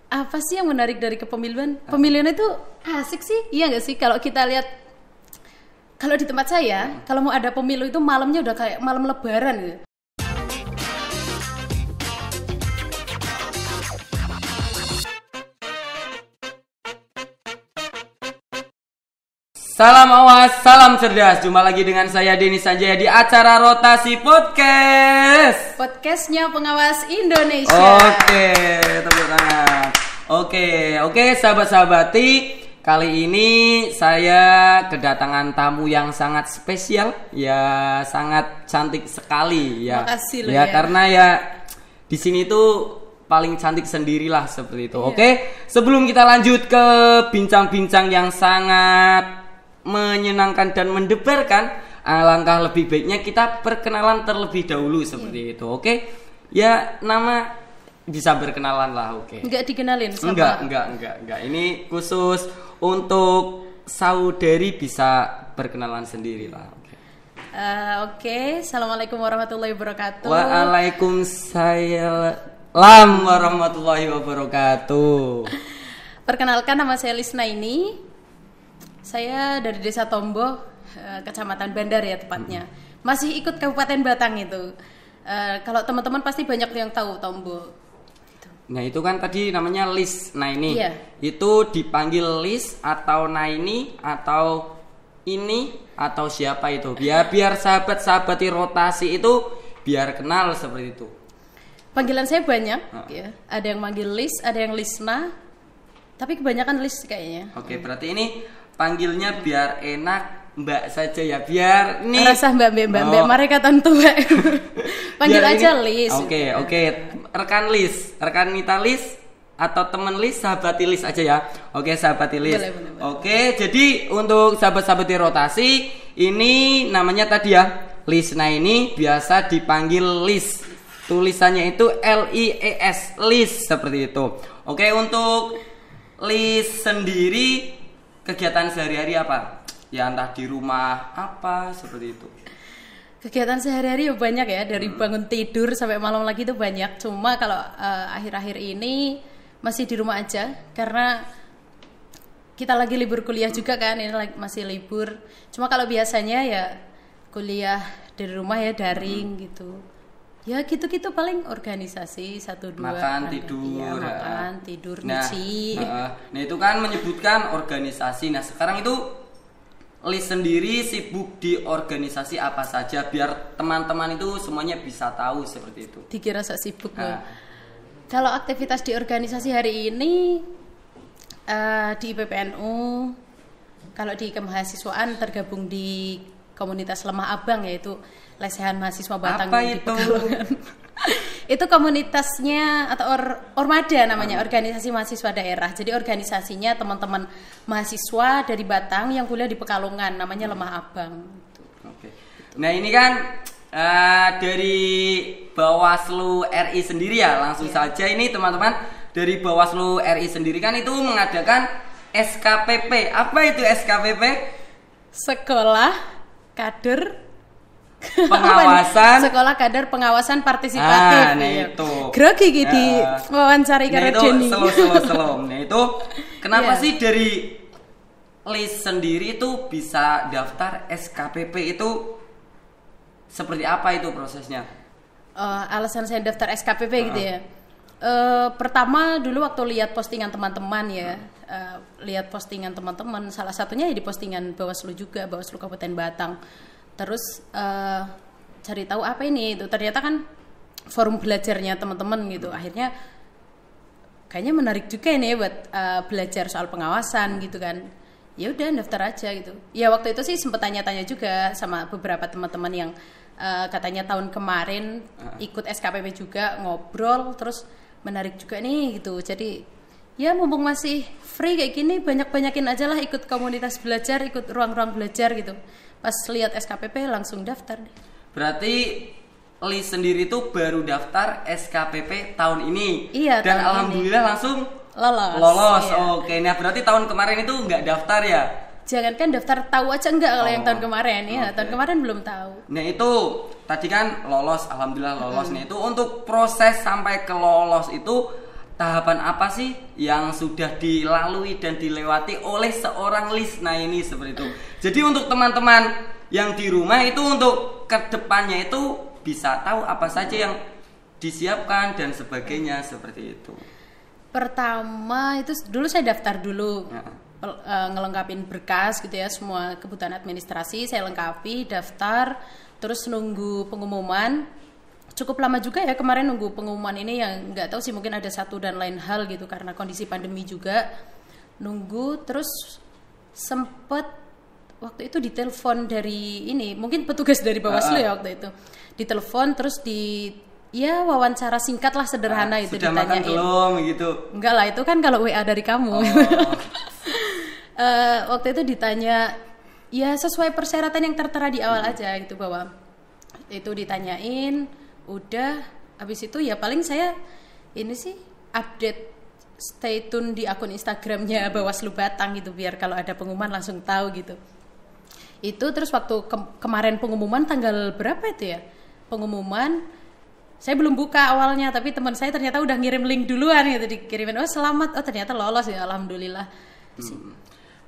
Apa sih yang menarik dari kepemiluan? Pemilihan itu asik sih, iya nggak sih? Kalau kita lihat, kalau di tempat saya, kalau mau ada pemilu itu malamnya udah kayak malam lebaran gitu. Salam awas, salam cerdas. Jumpa lagi dengan saya Denny Sanjaya di acara Rotasi Podcast. Podcastnya Pengawas Indonesia. Oke, tepuk tangan. Oke, sahabat-sahabati. Kali ini saya kedatangan tamu yang sangat spesial, ya sangat cantik sekali ya. Makasih loh ya. ya. Karena ya di sini tuh paling cantik sendirilah seperti itu. Iya. Oke, sebelum kita lanjut ke bincang-bincang yang sangat menyenangkan dan mendebarkan, alangkah lebih baiknya kita perkenalan terlebih dahulu seperti itu. Oke, ya nama bisa berkenalan lah. Oke. Enggak dikenalin sama. Enggak. Ini khusus untuk saudari bisa berkenalan sendiri lah. Oke. Assalamualaikum warahmatullahi wabarakatuh. Waalaikumsalam warahmatullahi wabarakatuh. Perkenalkan, nama saya Lisna ini. Saya dari Desa Tombo, Kecamatan Bandar ya tepatnya. Masih ikut Kabupaten Batang itu. Kalau teman-teman pasti banyak yang tahu Tombo. Nah itu kan tadi namanya Lis Naini. Iya. Itu dipanggil Lis atau Naini atau ini atau siapa itu? Biar sahabat-sahabati rotasi itu biar kenal seperti itu. Panggilan saya banyak ya. Ada yang manggil Lis, ada yang Lisna. Tapi kebanyakan Lis kayaknya. Oke, berarti ini panggilnya biar enak Mbak saja ya, biar ini Rasa mbak mereka tentu panggil biar aja ini. Lis. Oke. Rekan Lis, rekan Nita Lis atau temen Lis, sahabat Lis aja ya. Oke, sahabat Lis. Boleh. Oke, jadi untuk sahabat-sahabat rotasi ini namanya tadi ya, Lisna ini biasa dipanggil Lis. Tulisannya itu L-I-E-S, Lis seperti itu. Oke, untuk Lis sendiri kegiatan sehari-hari apa? Ya entah di rumah apa seperti itu. Kegiatan sehari-hari ya banyak ya, dari bangun tidur sampai malam lagi itu banyak. Cuma kalau akhir-akhir ini masih di rumah aja karena kita lagi libur kuliah juga kan, ini masih libur. Cuma kalau biasanya ya kuliah dari rumah ya daring gitu. Ya gitu-gitu paling organisasi 1-2 Makan, tidur. Iya, makan, tidur, Nah nyuci. nah itu kan menyebutkan organisasi. Nah sekarang itu Lis sendiri sibuk di organisasi apa saja biar teman-teman itu semuanya bisa tahu seperti itu. Dikira sok sibuk loh. Kalau aktivitas di organisasi hari ini di IPPNU, kalau di kemahasiswaan tergabung di komunitas Lemah Abang, yaitu Lesehan Mahasiswa Batang. Apa di itu? Pekalongan. Itu komunitasnya atau Ormada namanya, organisasi mahasiswa daerah. Jadi organisasinya teman-teman mahasiswa dari Batang yang kuliah di Pekalongan, namanya Lemah Abang. Oke. Nah ini kan dari Bawaslu RI sendiri ya, langsung saja ini teman-teman, dari Bawaslu RI sendiri kan itu mengadakan SKPP. Apa itu SKPP? Sekolah Kader Pengawasan Sekolah Kader Pengawasan Partisipatif. Nah itu grogi gitu wawancari nah karo itu Jenny. selom. Nah itu kenapa Iya. sih dari Lis sendiri itu bisa daftar SKPP itu seperti apa itu prosesnya? Alasan saya daftar SKPP gitu ya. Pertama dulu waktu lihat postingan teman-teman ya, lihat postingan teman-teman, salah satunya ya di postingan Bawaslu juga, Bawaslu Kabupaten Batang. Terus cari tahu apa ini itu, ternyata kan forum belajarnya teman-teman gitu. Akhirnya kayaknya menarik juga ini buat belajar soal pengawasan gitu kan. Ya udah daftar aja gitu. Ya waktu itu sih sempat tanya-tanya juga sama beberapa teman-teman yang katanya tahun kemarin ikut SKPP juga, ngobrol, terus menarik juga nih gitu. Jadi ya mumpung masih free kayak gini, banyak-banyakin aja lah ikut komunitas belajar, ikut ruang-ruang belajar gitu. Pas lihat SKPP langsung daftar deh. Berarti Lis sendiri tuh baru daftar SKPP tahun ini. Iya, dan tahun alhamdulillah ini. langsung Lolos. Iya. Oke, nah berarti tahun kemarin itu nggak daftar ya? Jangankan daftar, tahu aja enggak kalau yang tahun kemarin ya. Oke. Tahun kemarin belum tahu. Nah itu tadi kan lolos, alhamdulillah lolos. Nah itu untuk proses sampai ke lolos itu tahapan apa sih yang sudah dilalui dan dilewati oleh seorang Lisna ini seperti itu. Jadi untuk teman-teman yang di rumah itu untuk kedepannya itu bisa tahu apa saja yang disiapkan dan sebagainya seperti itu. Pertama itu dulu saya daftar dulu, ngelengkapin berkas gitu ya, semua kebutuhan administrasi saya lengkapi, daftar, terus nunggu pengumuman. Cukup lama juga ya kemarin nunggu pengumuman ini, yang nggak tahu sih mungkin ada satu dan lain hal gitu karena kondisi pandemi juga. Nunggu terus sempet waktu itu ditelepon dari ini, mungkin petugas dari Bawaslu ya waktu itu. Ditelepon terus ya wawancara singkat lah sederhana itu sudah ditanyain. Makan belum gitu? Enggak lah, itu kan kalau WA dari kamu. Waktu itu ditanya ya sesuai persyaratan yang tertera di awal aja gitu, bahwa itu ditanyain. Udah habis itu ya paling saya ini sih update, stay tune di akun Instagramnya Bawaslu Batang gitu, biar kalau ada pengumuman langsung tahu gitu. Itu terus waktu kemarin pengumuman tanggal berapa itu ya, pengumuman saya belum buka awalnya, tapi teman saya ternyata udah ngirim link duluan gitu, dikirimin, oh selamat, oh ternyata lolos ya, alhamdulillah.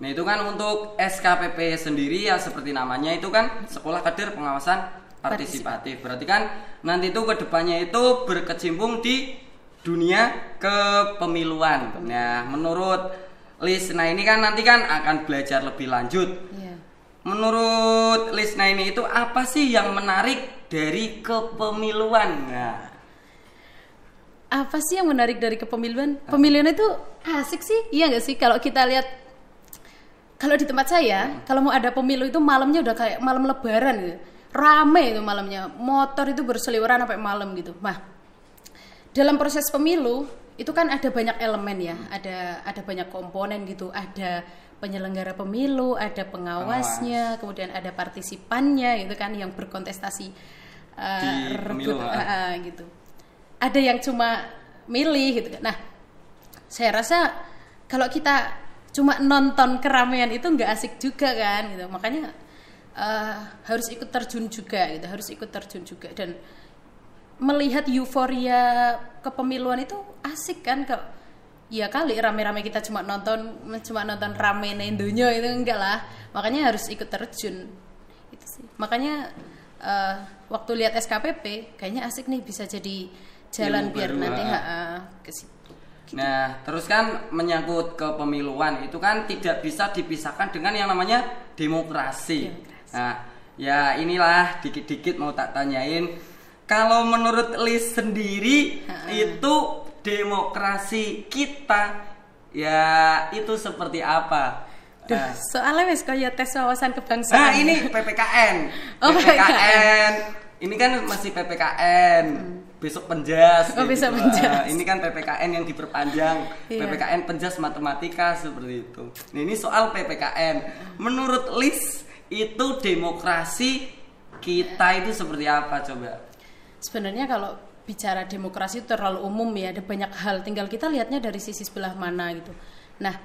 Nah itu kan untuk SKPP sendiri ya seperti namanya itu kan Sekolah Kader Pengawasan Partisipatif. Berarti kan nanti itu kedepannya itu berkecimpung di dunia kepemiluan. Nah menurut Lisna ini kan nanti kan akan belajar lebih lanjut. Menurut Lisna ini itu apa sih yang menarik dari kepemiluan? Nah, apa sih yang menarik dari kepemiluan? Pemilihan itu asik sih, iya nggak sih? Kalau kita lihat, kalau di tempat saya, kalau mau ada pemilu itu malamnya udah kayak malam Lebaran gitu, rame itu malamnya, motor itu berseliweran sampai malam gitu. Nah, dalam proses pemilu itu kan ada banyak elemen ya, ada banyak komponen gitu, ada penyelenggara pemilu, ada pengawasnya, kemudian ada partisipannya gitu kan yang berkontestasi pemilu, gitu. Ada yang cuma milih gitu kan. Nah, saya rasa kalau kita cuma nonton keramaian itu nggak asik juga kan gitu. Makanya harus ikut terjun juga gitu, harus ikut terjun juga, dan melihat euforia kepemiluan itu asik kan. Kok ya kali rame-rame kita cuma nonton rame nendonya itu enggak lah. Makanya harus ikut terjun itu sih. Makanya waktu lihat SKPP kayaknya asik nih, bisa jadi jalan ilmu biar baru, nanti ke situ. Gitu. Nah, terus kan menyangkut kepemiluan itu kan tidak bisa dipisahkan dengan yang namanya demokrasi. Nah, ya inilah dikit-dikit mau tak tanyain. Kalau menurut Lis sendiri itu demokrasi kita ya itu seperti apa? Duh, soalnya wes kayak tes wawasan kebangsaan. Nah, ini PPKN. PPKN. Ini kan masih PPKN. Besok penjas. Oh, besok penjas. Ini kan PPKN yang diperpanjang. PPKN penjas matematika seperti itu. Nah, ini soal PPKN. Menurut Lis itu demokrasi kita itu seperti apa coba? Sebenarnya kalau bicara demokrasi itu terlalu umum ya, ada banyak hal, tinggal kita lihatnya dari sisi sebelah mana gitu. Nah,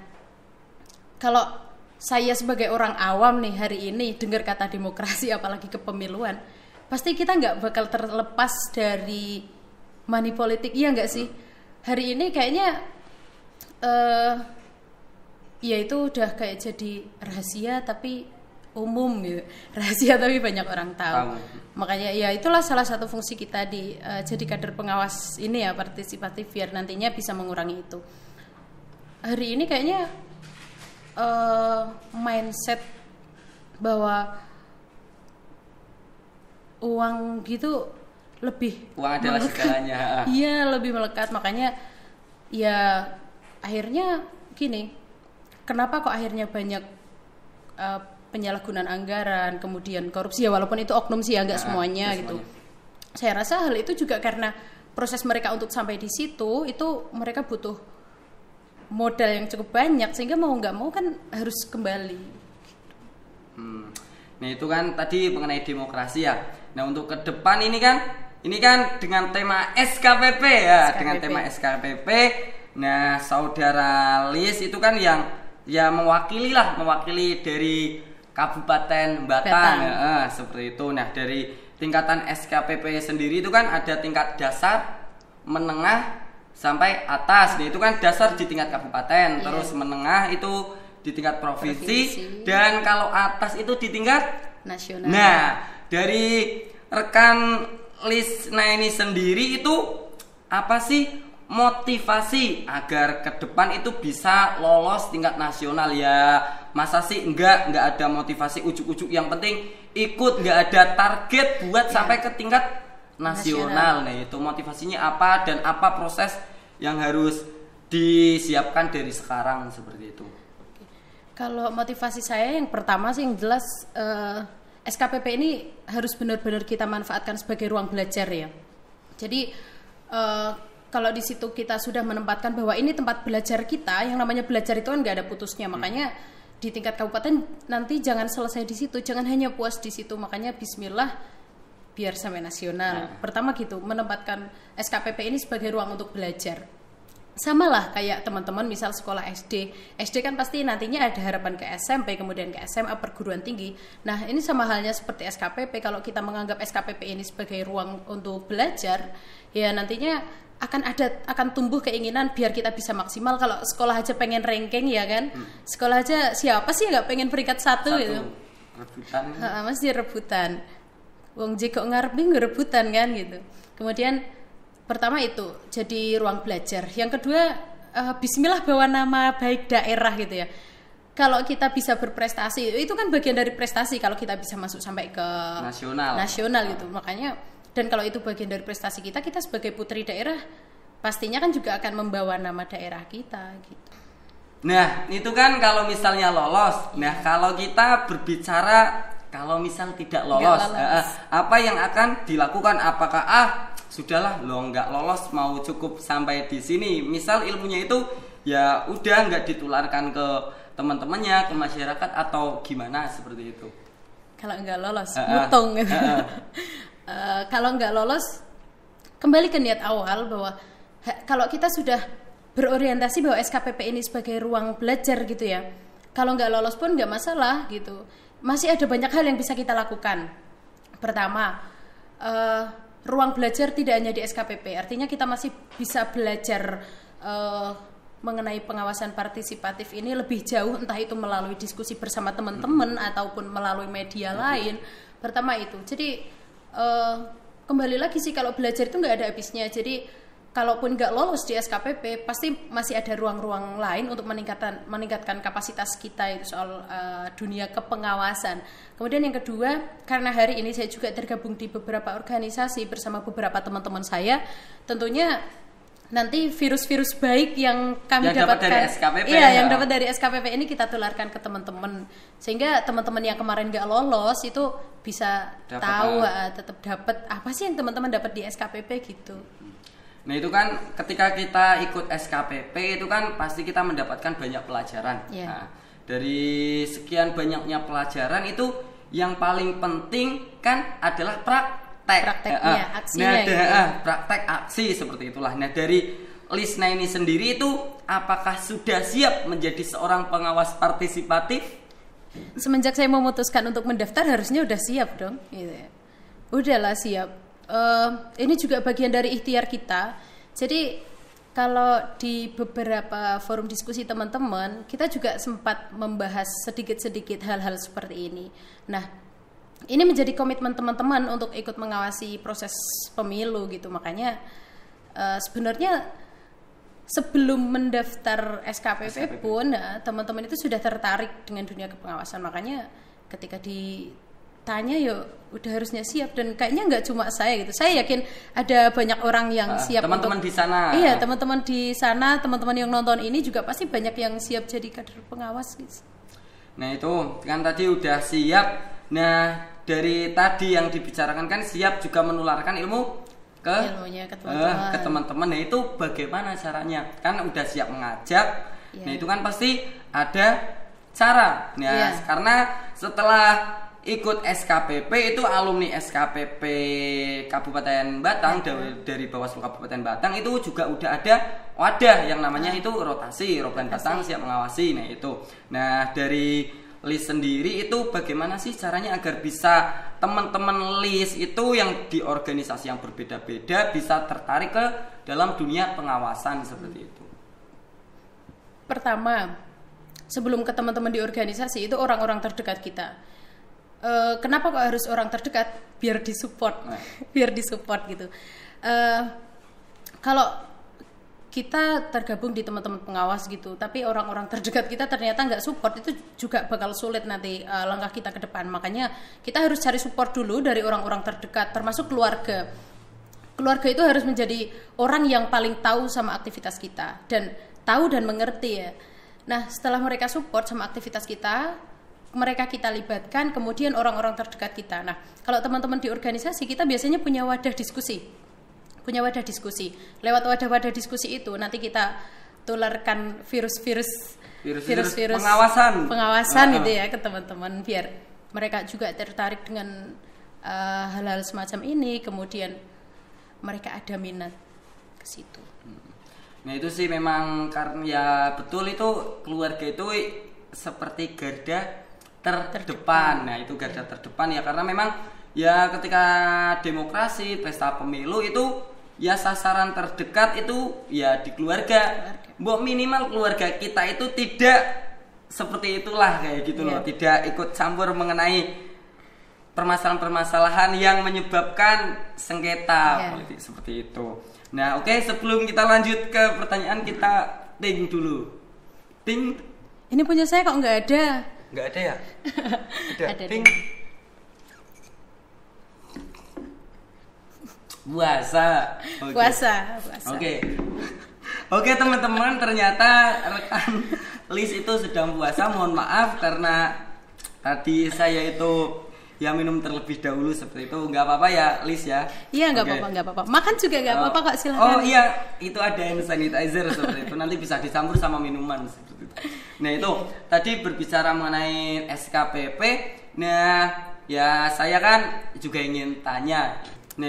kalau saya sebagai orang awam nih hari ini dengar kata demokrasi apalagi kepemiluan, pasti kita nggak bakal terlepas dari money politik, iya nggak sih? Hari ini kayaknya ya itu udah kayak jadi rahasia tapi umum gitu, rahasia tapi banyak orang tahu. Makanya ya itulah salah satu fungsi kita di jadi kader pengawas ini ya, partisipatif, biar nantinya bisa mengurangi itu. Hari ini kayaknya mindset bahwa uang gitu lebih uang adalah segalanya. Iya, lebih melekat. Makanya ya akhirnya gini, kenapa kok akhirnya banyak penyalahgunaan anggaran, kemudian korupsi ya, walaupun itu oknum sih ya, nggak semuanya gitu. Saya rasa hal itu juga karena proses mereka untuk sampai di situ itu mereka butuh modal yang cukup banyak, sehingga mau nggak mau kan harus kembali. Nah itu kan tadi mengenai demokrasi ya. Nah untuk ke depan ini kan dengan tema SKPP ya, dengan tema SKPP. Nah saudara Lis itu kan yang ya mewakili dari Kabupaten Batang. Seperti itu. Nah dari tingkatan SKPP sendiri itu kan ada tingkat dasar, menengah, sampai atas. Nah, itu kan dasar di tingkat kabupaten, terus menengah itu di tingkat provinsi, dan kalau atas itu di tingkat nasional. Nah, dari rekan Lisna ini sendiri itu apa sih motivasi agar ke depan itu bisa lolos tingkat nasional ya? Masa sih enggak ada motivasi ujuk-ujuk, yang penting ikut, nggak ada target buat sampai ke tingkat nasional. Nah, itu motivasinya apa dan apa proses yang harus disiapkan dari sekarang seperti itu? Kalau motivasi saya yang pertama sih yang jelas SKPP ini harus benar-benar kita manfaatkan sebagai ruang belajar ya. Jadi kalau di situ kita sudah menempatkan bahwa ini tempat belajar kita, yang namanya belajar itu kan nggak ada putusnya, makanya di tingkat kabupaten nanti jangan selesai di situ, jangan hanya puas di situ, makanya Bismillah biar sampai nasional. Pertama gitu, menempatkan SKPP ini sebagai ruang untuk belajar. Sama lah kayak teman-teman misal sekolah SD kan pasti nantinya ada harapan ke SMP, kemudian ke SMA, perguruan tinggi. Nah, ini sama halnya seperti SKPP. Kalau kita menganggap SKPP ini sebagai ruang untuk belajar, ya nantinya akan tumbuh keinginan biar kita bisa maksimal. Kalau sekolah aja pengen ranking ya kan, sekolah aja siapa sih nggak pengen peringkat satu gitu, rebutan. Masih rebutan, wong jeko ngarepin rebutan kan gitu. Kemudian pertama itu jadi ruang belajar. Yang kedua, Bismillah bawa nama baik daerah gitu ya. Kalau kita bisa berprestasi, itu kan bagian dari prestasi kalau kita bisa masuk sampai ke nasional gitu. Makanya, dan kalau itu bagian dari prestasi kita sebagai putri daerah pastinya kan juga akan membawa nama daerah kita gitu. Nah, itu kan kalau misalnya lolos. Nah, kalau kita berbicara kalau misal tidak lolos. Apa yang akan dilakukan? Apakah sudahlah lo nggak lolos, mau cukup sampai di sini? Misal ilmunya itu ya udah nggak ditularkan ke teman-temannya, ke masyarakat, atau gimana seperti itu? Kalau nggak lolos, mutung. Kalau nggak lolos, kembali ke niat awal bahwa kalau kita sudah berorientasi bahwa SKPP ini sebagai ruang belajar gitu ya, kalau nggak lolos pun nggak masalah gitu. Masih ada banyak hal yang bisa kita lakukan. Pertama, ruang belajar tidak hanya di SKPP, artinya kita masih bisa belajar mengenai pengawasan partisipatif ini lebih jauh, entah itu melalui diskusi bersama teman-teman ataupun melalui media lain. Pertama itu, jadi kembali lagi sih kalau belajar itu nggak ada habisnya. Jadi kalaupun nggak lolos di SKPP, pasti masih ada ruang-ruang lain untuk meningkatkan kapasitas kita itu soal dunia kepengawasan. Kemudian yang kedua, karena hari ini saya juga tergabung di beberapa organisasi bersama beberapa teman-teman saya, tentunya nanti virus-virus baik yang kami dapatkan dari SKPP, yang dapat dari SKPP ini kita tularkan ke teman-teman, sehingga teman-teman yang kemarin nggak lolos itu bisa tahu tetap dapat apa sih yang teman-teman dapat di SKPP gitu. Nah, itu kan ketika kita ikut SKPP itu kan pasti kita mendapatkan banyak pelajaran. Nah, dari sekian banyaknya pelajaran itu yang paling penting kan adalah prakteknya, aksinya. Praktek aksi seperti itulah. Nah, dari Lisna ini sendiri itu apakah sudah siap menjadi seorang pengawas partisipatif? Semenjak saya memutuskan untuk mendaftar harusnya udah siap dong gitu ya. Udahlah siap. Ini juga bagian dari ikhtiar kita. Jadi kalau di beberapa forum diskusi teman-teman, kita juga sempat membahas sedikit-sedikit hal-hal seperti ini. Nah, ini menjadi komitmen teman-teman untuk ikut mengawasi proses pemilu gitu. Makanya sebenarnya sebelum mendaftar SKPP pun teman-teman itu sudah tertarik dengan dunia kepengawasan. Makanya ketika ditanya yuk udah harusnya siap, dan kayaknya nggak cuma saya gitu. Saya yakin ada banyak orang yang siap. Teman-teman di sana. Iya, teman-teman di sana, teman-teman yang nonton ini juga pasti banyak yang siap jadi kader pengawas gitu. Nah, itu kan tadi udah siap. Nah, dari tadi yang dibicarakan kan siap juga menularkan ilmu ilmunya ke teman-teman. Ke teman-teman. Nah, itu bagaimana caranya? Kan udah siap mengajak. Nah, itu kan pasti ada cara. Nah, karena setelah ikut SKPP itu alumni SKPP Kabupaten Batang dari Bawaslu Kabupaten Batang itu juga udah ada wadah yang namanya itu rotasi Batang siap mengawasi. Nah, itu. Nah, dari LIS sendiri itu bagaimana sih caranya agar bisa teman-teman LIS itu yang di organisasi yang berbeda-beda bisa tertarik ke dalam dunia pengawasan seperti itu. Pertama, sebelum ke teman-teman di organisasi itu orang-orang terdekat kita. Kenapa kok harus orang terdekat? Biar disupport, biar disupport gitu. Kalau kita tergabung di teman-teman pengawas gitu, tapi orang-orang terdekat kita ternyata nggak support, itu juga bakal sulit nanti langkah kita ke depan. Makanya kita harus cari support dulu dari orang-orang terdekat, termasuk keluarga. Keluarga itu harus menjadi orang yang paling tahu sama aktivitas kita dan tahu dan mengerti ya. Nah, setelah mereka support sama aktivitas kita, mereka kita libatkan, kemudian orang-orang terdekat kita. Nah, kalau teman-teman di organisasi, kita biasanya punya wadah diskusi. Punya wadah diskusi. Lewat wadah-wadah diskusi itu, nanti kita tularkan virus-virus pengawasan gitu ya ke teman-teman, biar mereka juga tertarik dengan hal-hal semacam ini, kemudian mereka ada minat ke situ. Nah itu sih memang karena ya betul itu keluarga itu seperti garda terdepan. Nah itu garda terdepan ya, karena memang ya ketika demokrasi, pesta pemilu itu ya sasaran terdekat itu ya di keluarga. Mbok minimal keluarga kita itu tidak seperti itulah kayak gitu loh, tidak ikut campur mengenai permasalahan-permasalahan yang menyebabkan sengketa politik seperti itu. Nah, oke, sebelum kita lanjut ke pertanyaan, kita ting dulu. Ting. Ini punya saya kok nggak ada. Nggak ada ya? Ada. Ting. Puasa. Okay. Puasa. Oke, teman-teman, ternyata rekan Lis itu sedang puasa. Mohon maaf karena tadi saya itu ya minum terlebih dahulu seperti itu. Nggak apa-apa ya Lis ya? Iya nggak apa-apa. Makan juga nggak apa-apa kok, silahkan. Oh iya, itu ada hand sanitizer seperti itu. Nanti bisa dicampur sama minuman seperti itu. Nah itu tadi berbicara mengenai SKPP. Nah ya saya kan juga ingin tanya. Nah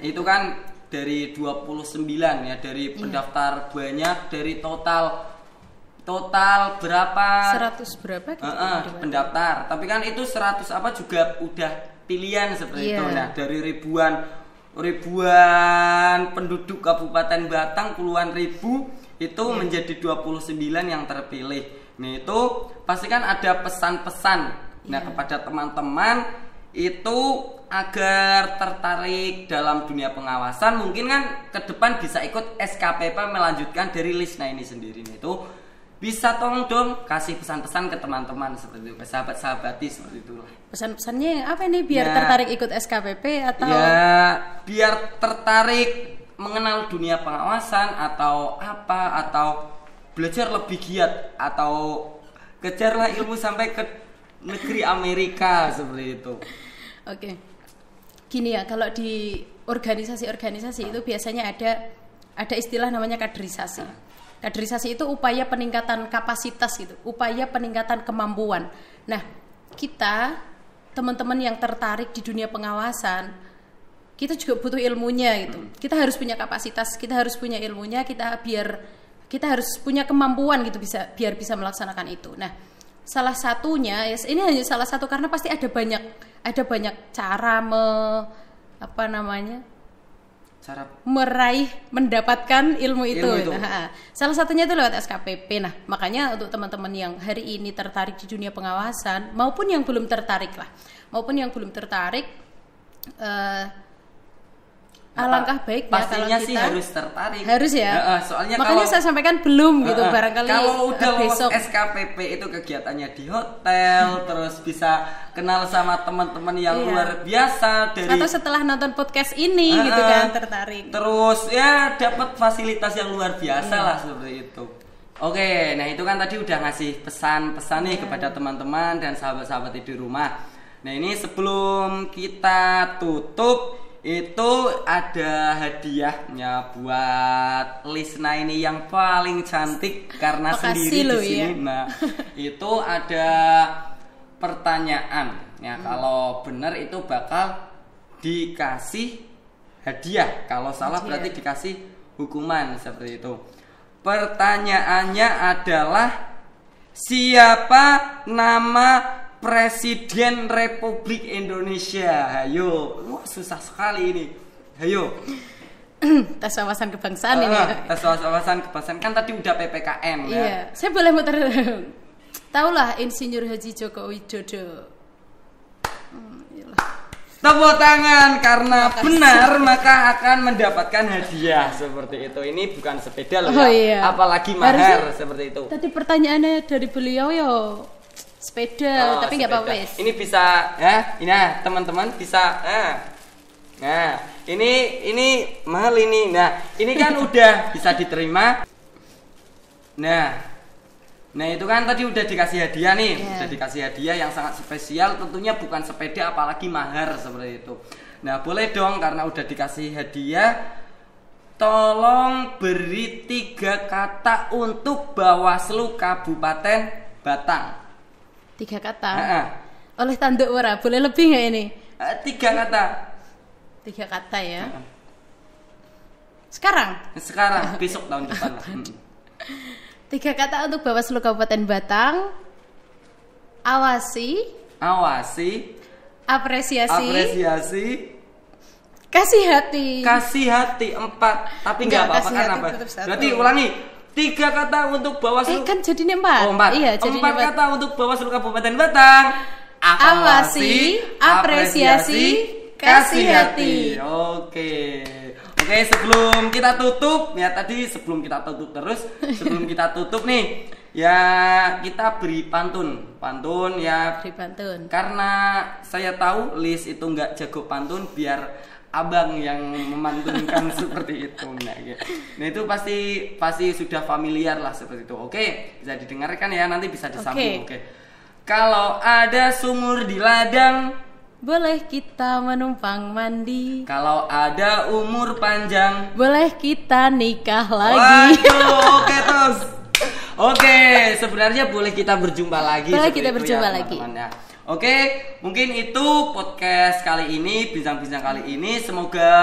itu kan dari 29 ya, dari pendaftar banyak, dari total berapa? 100 berapa gitu? Pendaftar. Tapi kan itu 100 apa juga udah pilihan seperti itu. Nah, dari ribuan penduduk Kabupaten Batang, puluhan ribu itu menjadi 29 yang terpilih. Nah, itu pasti kan ada pesan-pesan kepada teman-teman itu agar tertarik dalam dunia pengawasan, mungkin kan ke depan bisa ikut SKPP melanjutkan dari Lisna ini sendiri. Nah, itu bisa tolong dong kasih pesan-pesan ke teman-teman seperti itu, ke sahabat-sahabati seperti itu. Pesan-pesannya apa nih biar tertarik ikut SKPP atau? Ya biar tertarik mengenal dunia pengawasan atau apa, atau belajar lebih giat atau kejarlah ilmu sampai ke negeri Amerika seperti itu. Oke. Gini ya, kalau di organisasi-organisasi itu biasanya ada istilah namanya kaderisasi. Kaderisasi itu upaya peningkatan kapasitas gitu, upaya peningkatan kemampuan. Nah, kita teman-teman yang tertarik di dunia pengawasan, kita juga butuh ilmunya gitu. Kita harus punya kapasitas, kita harus punya ilmunya, kita harus punya kemampuan gitu biar bisa melaksanakan itu. Nah, salah satunya ini hanya salah satu karena pasti ada banyak cara mendapatkan ilmu itu. Nah, salah satunya itu lewat SKPP. Nah, makanya untuk teman-teman yang hari ini tertarik di dunia pengawasan maupun yang belum tertarik, alangkah baiknya pastinya kalau kita sih harus tertarik. Harus ya. Soalnya makanya saya sampaikan belum gitu, barangkali kalau udah besok. SKPP itu kegiatannya di hotel, terus bisa kenal sama teman-teman yang luar biasa dari atau setelah nonton podcast ini gitu kan tertarik. Terus ya dapat fasilitas yang luar biasa lah seperti itu. Oke, nah itu kan tadi udah ngasih pesan-pesan nih kepada teman-teman dan sahabat-sahabat di rumah. Nah ini sebelum kita tutup itu ada hadiahnya buat Lisna ini yang paling cantik karena sendiri di sini. Ya. Nah, itu ada pertanyaan. Ya, kalau benar itu bakal dikasih hadiah. Kalau salah berarti dikasih hukuman seperti itu. Pertanyaannya adalah siapa nama Presiden Republik Indonesia? Hayo, wah susah sekali ini. Hayo. tes wawasan kebangsaan ini. Tes wawasan kebangsaan kan tadi udah PPKM ya. Iya, saya boleh muter. Taulah Insinyur Haji Joko Widodo. Tepuk tangan karena benar maka akan mendapatkan hadiah seperti itu. Ini bukan sepeda loh ya. Iya. Apalagi mahar seperti itu. Tadi pertanyaannya dari beliau yo sepeda, tapi nggak apa-apa. Ini bisa ya, ini ya, teman-teman bisa. Nah, ini mahal ini. Nah, ini kan udah bisa diterima. Nah itu kan tadi udah dikasih hadiah nih, udah dikasih hadiah yang sangat spesial, tentunya bukan sepeda apalagi mahar seperti itu. Nah boleh dong karena udah dikasih hadiah, tolong beri 3 kata untuk Bawaslu Kabupaten Batang. 3 kata? Oleh tanduk ora, boleh lebih nggak ini? 3 kata. 3 kata ya. Sekarang, besok tahun depan lah. 3 kata untuk Bawaslu Kabupaten Batang. Awasi, apresiasi, kasih hati. 4. Tapi nggak apa-apa kan apa? Berarti ulangi. 3 kata untuk Bawaslu. Kan jadinya 4. 4. Iya, jadinya 4 kata untuk Bawaslu Kabupaten Batang. Awasi, apresiasi, kasih hati. Oke, sebelum kita tutup ya, sebelum kita tutup nih ya, kita beri pantun ya. Beri pantun. Karena saya tahu Lis itu nggak jago pantun, biar abang yang memantunkan seperti itu. Nah itu pasti sudah familiar lah seperti itu. Oke, bisa didengarkan ya, nanti bisa disambung. Oke. Kalau ada sumur di ladang, boleh kita menumpang mandi. Kalau ada umur panjang, boleh kita nikah lagi. Waduh, oke terus. Oke, sebenarnya boleh kita berjumpa lagi. Boleh kita berjumpa lagi. Oke, mungkin itu podcast kali ini, bincang-bincang kali ini. Semoga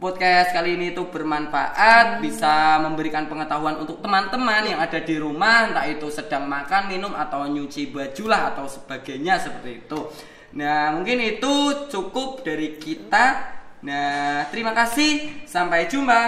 podcast kali ini itu bermanfaat, bisa memberikan pengetahuan untuk teman-teman yang ada di rumah, entah itu sedang makan, minum, atau nyuci baju lah, atau sebagainya seperti itu. Nah, mungkin itu cukup dari kita. Nah, terima kasih. Sampai jumpa.